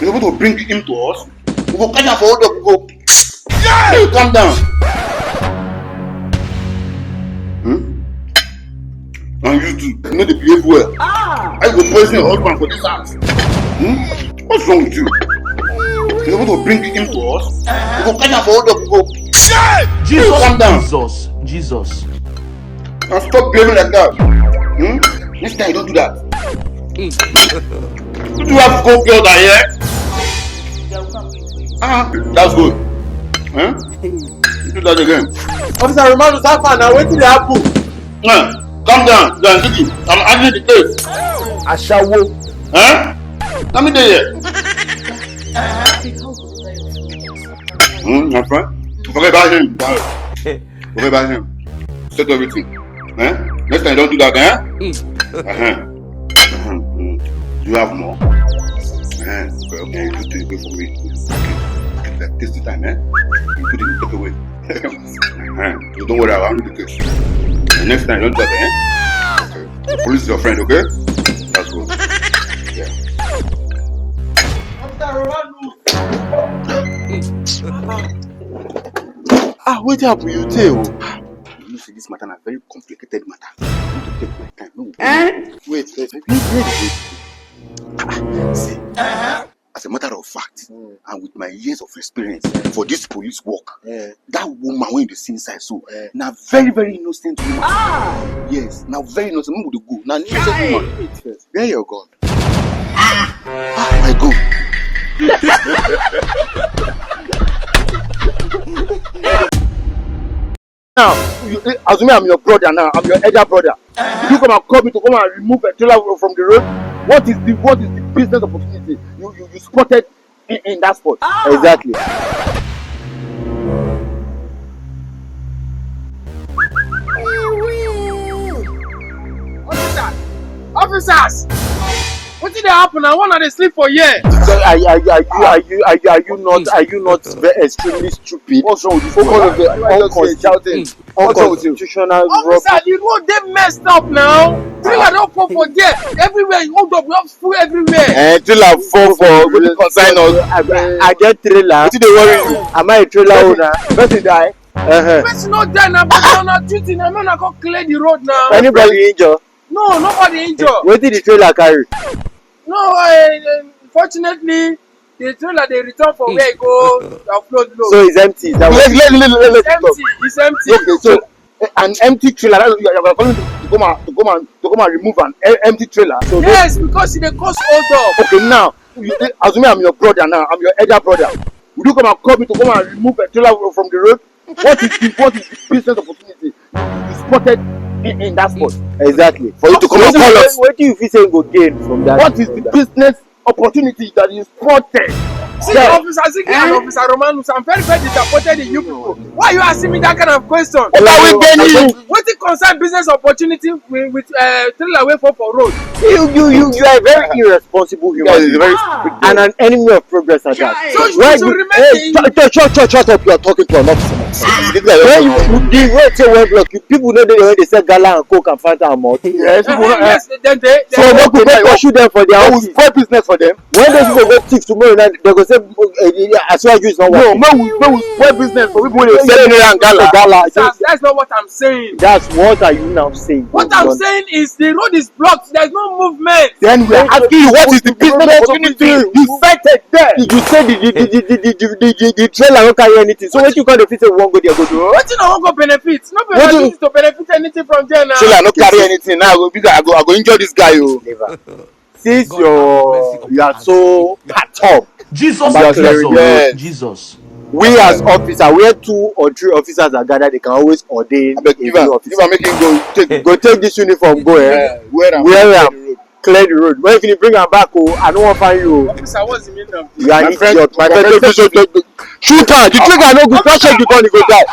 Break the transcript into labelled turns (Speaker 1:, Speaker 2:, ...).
Speaker 1: You're able to bring him to us. We go catch him for hold up. We go. Yeah! You calm down. And you too, you know they behave well. I go poison your husband for this house. What's wrong with you? You're able to bring him to us. We go catch him for hold up. We go. Yeah!
Speaker 2: Jesus,
Speaker 1: you calm down.
Speaker 2: Jesus.
Speaker 1: And stop behaving like that. Next time you don't do that. Do you have gold girl that here? That's good. Do that again.
Speaker 3: Officer Romanus, how far now? Waiting the apple.
Speaker 1: Calm down. I'm handling the case.
Speaker 3: Ashawo.
Speaker 1: Let me do it. My friend. Forget about him. Forget about him. Settle everything. Next time you don't do that, You have more. Okay, you do it for me. Okay, like this time, You put it in the away. So don't worry, I'll handle the case. And next time, don't do that, Okay. The police is your friend, okay? That's good. Yeah.
Speaker 3: What happened you tell?
Speaker 1: You see, this matter is a very complicated matter. I need to take my time. No. Wait. See, as a matter of fact, and with my years of experience for this police work, that woman when you see inside so, now very, very innocent woman. Yes, now very innocent. Who would go? Now innocent woman. Where you gone? My God.
Speaker 3: Now, assuming I'm your brother now, I'm your elder brother. You come and call me to come and remove a trailer from the road. What is the business opportunity you spotted in that spot? Exactly. Officers! What did happen? I want to sleep for years. Are you not extremely stupid? What's wrong with you? Unconstitutional robbery. Officer, you know they messed up now. Trailer don't fall for there. Everywhere you hold up, we have food everywhere. Trailer fall for consign us. I get trailer. What did they worry you? Am I a trailer owner? Person die. Person not die now, but you're not treating. I'm not going to clear the road now. Anybody injured? No, nobody injured. What did the trailer carry? No, fortunately, the trailer they return for where it go offload load. So it's empty. It's empty. It's empty. Okay, so an empty trailer. You are going to come and remove an empty trailer. So yes, because it cost hold up. Okay, now assuming I'm your brother now, I'm your elder brother. Would you come and call me to come and remove a trailer from the road? What is the business opportunity you spotted in that spot? Exactly. For you to come and call us. What do you feel say go gain from that? What is the business opportunity that you spotted? See, officer Romanus, I'm very, very disappointed in you people. Why are you asking me that kind of question? What are we getting you? What is concern business opportunity with trailer way for road? You are a very irresponsible human being, and an enemy of progress at that. So you should remember. Shut up! You are talking to an officer. When you wait till 1 block, people know when they sell gala and coke and fanta and malt. Yes, then so what could they pursue them for their own business for them? When those people go thief tomorrow night, they go say, as well as not working. No, man, we spoil business for people who sell and gala. That's not what I'm saying. That's what are you now saying? What I'm saying is the road is blocked. There's no movement. Then we are asking you what is the business opportunity? You cited there. You said the trailer don't carry anything. So what you call the fit say we won't go there go do? What you know won't go benefit? No benefit to benefit anything from there now. Trailer no carry anything. Now I go injure this guy. Never. Since you are so top.
Speaker 2: Jesus.
Speaker 3: We as officers, where 2 or 3 officers are gathered, they can always ordain a new officer. If I make him go take this uniform, go clear the road. When you bring him back, I don't want to find you. Officer, what's the meaning of this? You are an idiot. My friend, shoot her. The trigger no good. Don't check the gun, you go die.